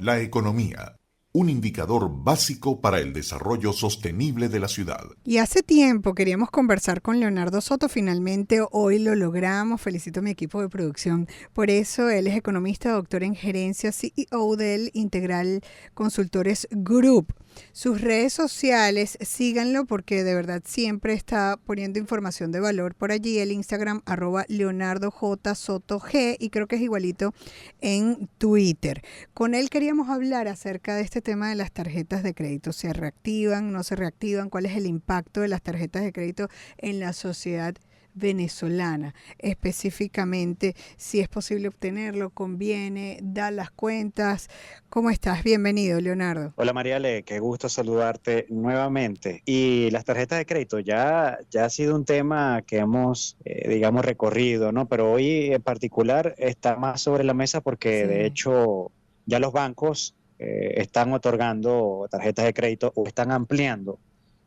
La economía, un indicador básico para el desarrollo sostenible de la ciudad. Y hace tiempo queríamos conversar con Leonardo Soto, finalmente hoy lo logramos, felicito a mi equipo de producción. Por eso él es economista, doctor en gerencia, CEO del Integral Consultores Group. Sus redes sociales, síganlo porque de verdad siempre está poniendo información de valor por allí. El Instagram @LeonardoJSotoG y creo que es igualito en Twitter. Con él queríamos hablar acerca de este tema de las tarjetas de crédito. ¿Se reactivan, no se reactivan? ¿Cuál es el impacto de las tarjetas de crédito en la sociedad venezolana? Específicamente, si es posible obtenerlo, conviene, da las cuentas. ¿Cómo estás? Bienvenido, Leonardo. Hola Mariale, qué gusto saludarte nuevamente. Y las tarjetas de crédito ya ha sido un tema que hemos, digamos, recorrido, ¿no? Pero hoy en particular está más sobre la mesa porque de Sí. hecho ya los bancos están otorgando tarjetas de crédito o están ampliando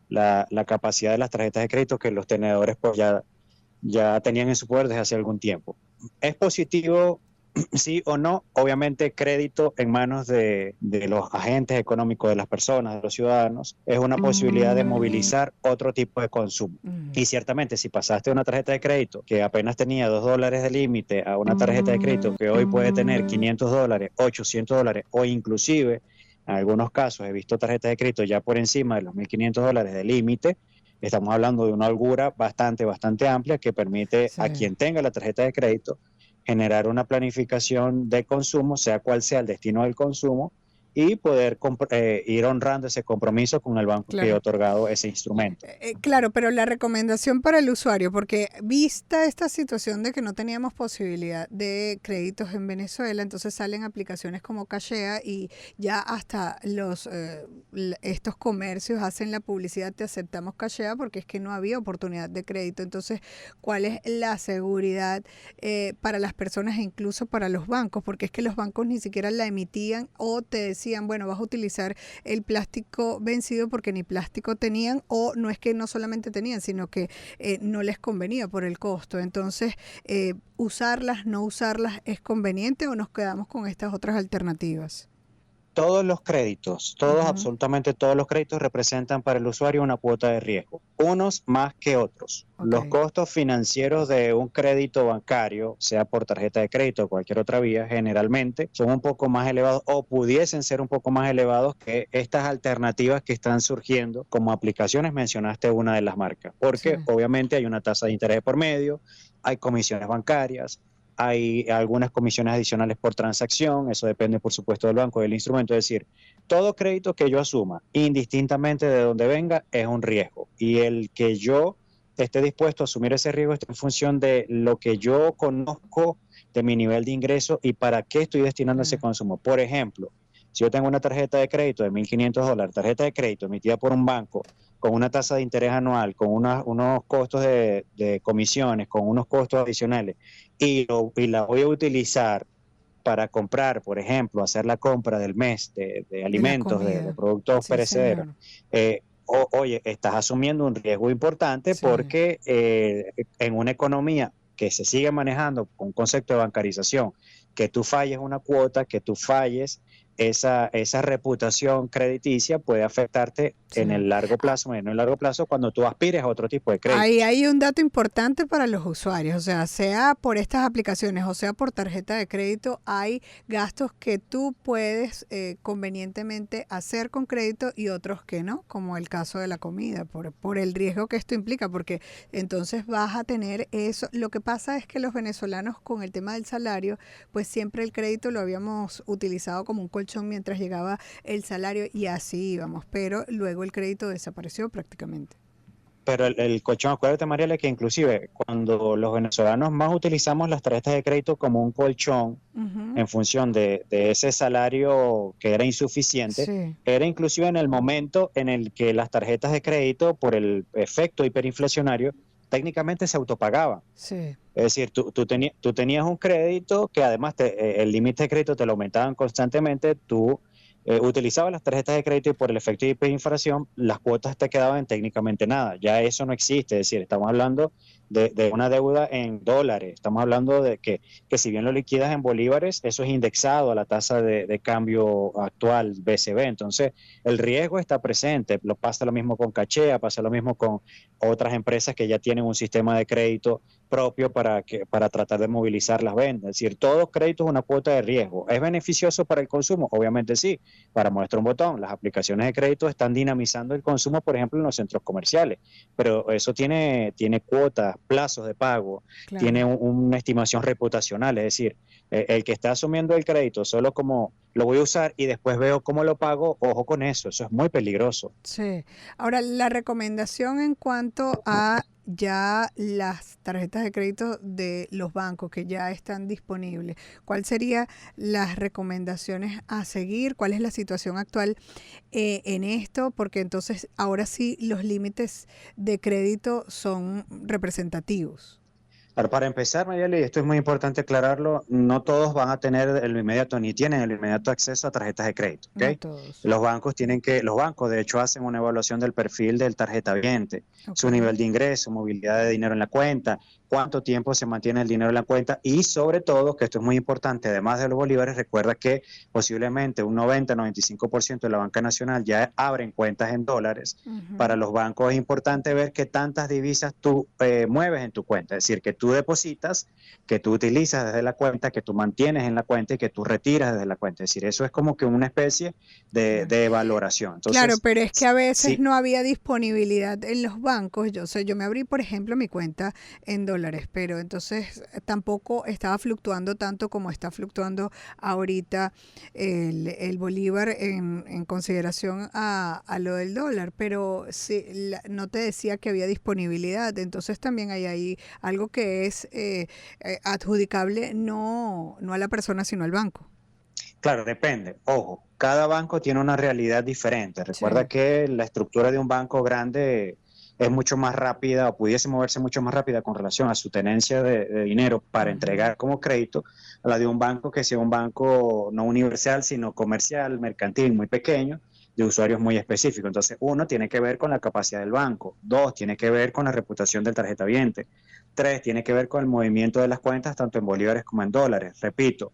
la capacidad de las tarjetas de crédito que los tenedores pues ya tenían en su poder desde hace algún tiempo. ¿Es positivo? Sí o no, obviamente crédito en manos de los agentes económicos de las personas, de los ciudadanos, es una posibilidad de movilizar otro tipo de consumo. Y ciertamente, si pasaste una tarjeta de crédito que apenas tenía $2 de límite a una tarjeta de crédito que hoy puede tener $500, $800 o inclusive, en algunos casos he visto tarjetas de crédito ya por encima de los $1.500 de límite. Estamos hablando de una holgura bastante amplia que permite Sí. a quien tenga la tarjeta de crédito generar una planificación de consumo, sea cual sea el destino del consumo, y poder ir honrando ese compromiso con el banco que ha Claro. otorgado ese instrumento. Claro, pero la recomendación para el usuario, porque vista esta situación de que no teníamos posibilidad de créditos en Venezuela, entonces salen aplicaciones como Cachea y ya hasta estos comercios hacen la publicidad, te aceptamos Cachea porque es que no había oportunidad de crédito. Entonces, ¿cuál es la seguridad para las personas e incluso para los bancos? Porque es que los bancos ni siquiera la emitían o te decían, bueno, vas a utilizar el plástico vencido porque ni plástico tenían, o no es que no solamente tenían, sino que no les convenía por el costo. Entonces, usarlas, no usarlas, ¿es conveniente o nos quedamos con estas otras alternativas? Todos los créditos, Ujú. absolutamente todos los créditos representan para el usuario una cuota de riesgo, unos más que otros. Ok. Los costos financieros de un crédito bancario, sea por tarjeta de crédito o cualquier otra vía, generalmente son un poco más elevados o pudiesen ser un poco más elevados que estas alternativas que están surgiendo como aplicaciones. Mencionaste una de las marcas, Sí. porque obviamente hay una tasa de interés por medio, hay comisiones bancarias, hay algunas comisiones adicionales por transacción, eso depende por supuesto del banco, del instrumento, es decir, todo crédito que yo asuma, indistintamente de dónde venga, es un riesgo, y el que yo esté dispuesto a asumir ese riesgo está en función de lo que yo conozco de mi nivel de ingreso y para qué estoy destinando ese Claro. consumo. Por ejemplo, si yo tengo una tarjeta de crédito de $1.500, tarjeta de crédito emitida por un banco con una tasa de interés anual, con unos costos de comisiones, con unos costos adicionales, y la voy a utilizar para comprar, por ejemplo, hacer la compra del mes de De la alimentos, de comida. productos Sí, perecederos, señor. oye, estás asumiendo un riesgo importante Sí. porque en una economía que se sigue manejando con un concepto de bancarización, que tú falles una cuota, que tú falles esa reputación crediticia puede afectarte Sí. en el largo plazo, en el largo plazo, cuando tú aspires a otro tipo de Ahí créditos. hay un dato importante para los usuarios, o sea por estas aplicaciones o sea por tarjeta de crédito, hay gastos que tú puedes convenientemente hacer con crédito y otros que no, como el caso de la comida, por el riesgo que esto implica, porque entonces vas a tener eso. Lo que pasa es que los venezolanos con el tema del salario, pues siempre el crédito lo habíamos utilizado como un colchón mientras llegaba el salario y así íbamos, pero luego el crédito desapareció prácticamente. Pero el colchón, acuérdate, Mariela, que inclusive cuando los venezolanos más utilizamos las tarjetas de crédito como un colchón Ujú. en función de ese salario que era insuficiente, Sí. era inclusive en el momento en el que las tarjetas de crédito, por el efecto hiperinflacionario, técnicamente se autopagaban. Sí, Es decir, tú tenías un crédito que además el límite de crédito te lo aumentaban constantemente, tú utilizabas las tarjetas de crédito y por el efecto de hiperinflación las cuotas te quedaban en técnicamente nada. Ya eso no existe, es decir, estamos hablando de una deuda en dólares. Estamos hablando de que si bien lo liquidas en bolívares, eso es indexado a la tasa de cambio actual BCB. Entonces, el riesgo está presente. Pasa lo mismo con Cachea, pasa lo mismo con otras empresas que ya tienen un sistema de crédito propio para tratar de movilizar las ventas. Es decir, todo crédito es una cuota de riesgo. ¿Es beneficioso para el consumo? Obviamente sí. Para muestra un botón, las aplicaciones de crédito están dinamizando el consumo, por ejemplo, en los centros comerciales, pero eso tiene cuotas, plazos de pago, Claro. tiene una estimación reputacional, es decir, el que está asumiendo el crédito solo como lo voy a usar y después veo cómo lo pago, ojo con eso es muy peligroso. Sí. Ahora, la recomendación en cuanto a ya las tarjetas de crédito de los bancos que ya están disponibles, ¿cuál serían las recomendaciones a seguir? ¿Cuál es la situación actual en esto? Porque entonces ahora sí los límites de crédito son representativos. Para empezar, Mayeli, esto es muy importante aclararlo, no todos van a tener el inmediato ni tienen el inmediato acceso a tarjetas de crédito, ¿ok? No todos. Los bancos de hecho hacen una evaluación del perfil del tarjetaviente, su Ok. nivel de ingreso, movilidad de dinero en la cuenta, cuánto tiempo se mantiene el dinero en la cuenta y sobre todo, que esto es muy importante, además de los bolívares, recuerda que posiblemente un 90-95% de la banca nacional ya abren cuentas en dólares. Para Ujú. los bancos es importante ver qué tantas divisas tú mueves en tu cuenta, es decir, que tú depositas, que tú utilizas desde la cuenta, que tú mantienes en la cuenta y que tú retiras desde la cuenta. Es decir, eso es como que una especie Claro. de valoración. Claro, Entonces, pero es que a veces sí, no había disponibilidad en los bancos. Yo sé, yo me abrí, por ejemplo, mi cuenta en dólares, pero entonces tampoco estaba fluctuando tanto como está fluctuando ahorita el bolívar en consideración a lo del dólar. Pero sí, no te decía que había disponibilidad. Entonces también hay ahí algo que es adjudicable no a la persona, sino al banco. claro, depende. Ojo, cada banco tiene una realidad diferente. Recuerda Sí. que la estructura de un banco grande es mucho más rápida o pudiese moverse mucho más rápida con relación a su tenencia de dinero para Ujú. entregar como crédito a la de un banco que sea un banco no universal, sino comercial, mercantil, muy pequeño, de usuarios muy específicos. Entonces, uno tiene que ver con la capacidad del banco, dos, tiene que ver con la reputación del tarjetaviente, tres, tiene que ver con el movimiento de las cuentas, tanto en bolívares como en dólares. Repito,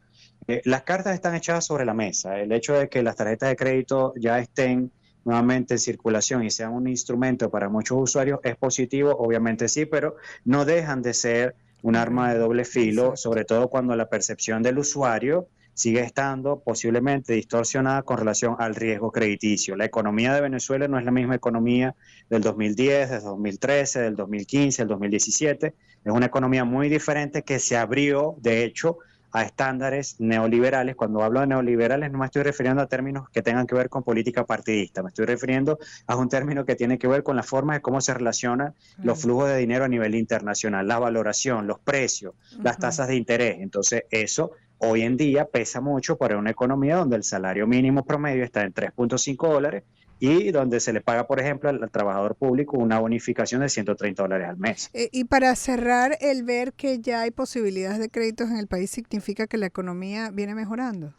las cartas están echadas sobre la mesa. El hecho de que las tarjetas de crédito ya estén nuevamente en circulación y sean un instrumento para muchos usuarios es positivo, obviamente sí, pero no dejan de ser un Un arma de riesgo. doble filo, Exacto. sobre todo cuando la percepción del usuario sigue estando posiblemente distorsionada con relación al riesgo crediticio. La economía de Venezuela no es la misma economía del 2010, del 2013, del 2015, del 2017. Es una economía muy diferente que se abrió, de hecho, a estándares neoliberales. Cuando hablo de neoliberales no me estoy refiriendo a términos que tengan que ver con política partidista, me estoy refiriendo a un término que tiene que ver con la forma de cómo se relacionan los Claro. flujos de dinero a nivel internacional, la valoración, los precios, las Ujú. tasas de interés. Entonces, eso hoy en día pesa mucho para una economía donde el salario mínimo promedio está en $3.5 y donde se le paga, por ejemplo, al trabajador público una bonificación de $130 al mes. Y para cerrar, el ver que ya hay posibilidades de créditos en el país significa que la economía viene mejorando.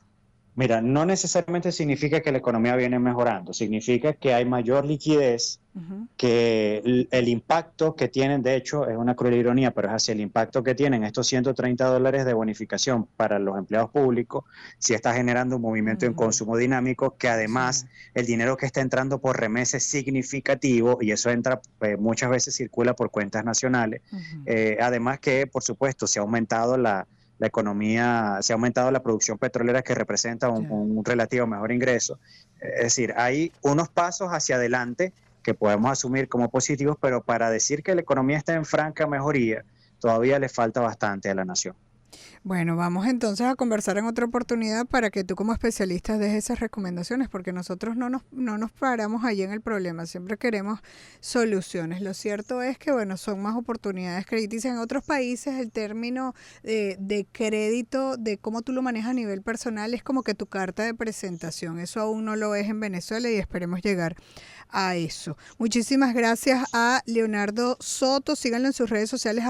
Mira, no necesariamente significa que la economía viene mejorando, significa que hay mayor liquidez, Ujú. que el impacto que tienen, de hecho, es una cruel ironía, pero es así, el impacto que tienen estos $130 de bonificación para los empleados públicos, si está generando un movimiento en Ujú. consumo dinámico, que Sí. además el dinero que está entrando por remesa es significativo y eso entra, muchas veces circula por cuentas nacionales. Ujú. Además que, por supuesto, se ha aumentado la economía, se ha aumentado la producción petrolera que representa Ya. un relativo mejor ingreso. Es decir, hay unos pasos hacia adelante que podemos asumir como positivos, pero para decir que la economía está en franca mejoría, todavía le falta bastante a la nación. Bueno, vamos entonces a conversar en otra oportunidad para que tú como especialista des esas recomendaciones, porque nosotros no nos paramos allí en el problema, siempre queremos soluciones. Lo cierto es que, bueno, son más oportunidades crediticias. En otros países el término de crédito, de cómo tú lo manejas a nivel personal, es como que tu carta de presentación. Eso aún no lo es en Venezuela y esperemos llegar a eso. Muchísimas gracias a Leonardo Soto. Síganlo en sus redes sociales,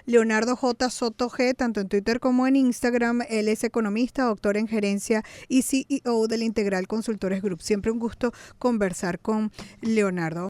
@Leonardo J. Soto G, tanto en Twitter como en Instagram. Él es economista, doctor en gerencia y CEO del Integral Consultores Group. Siempre un gusto conversar con Leonardo.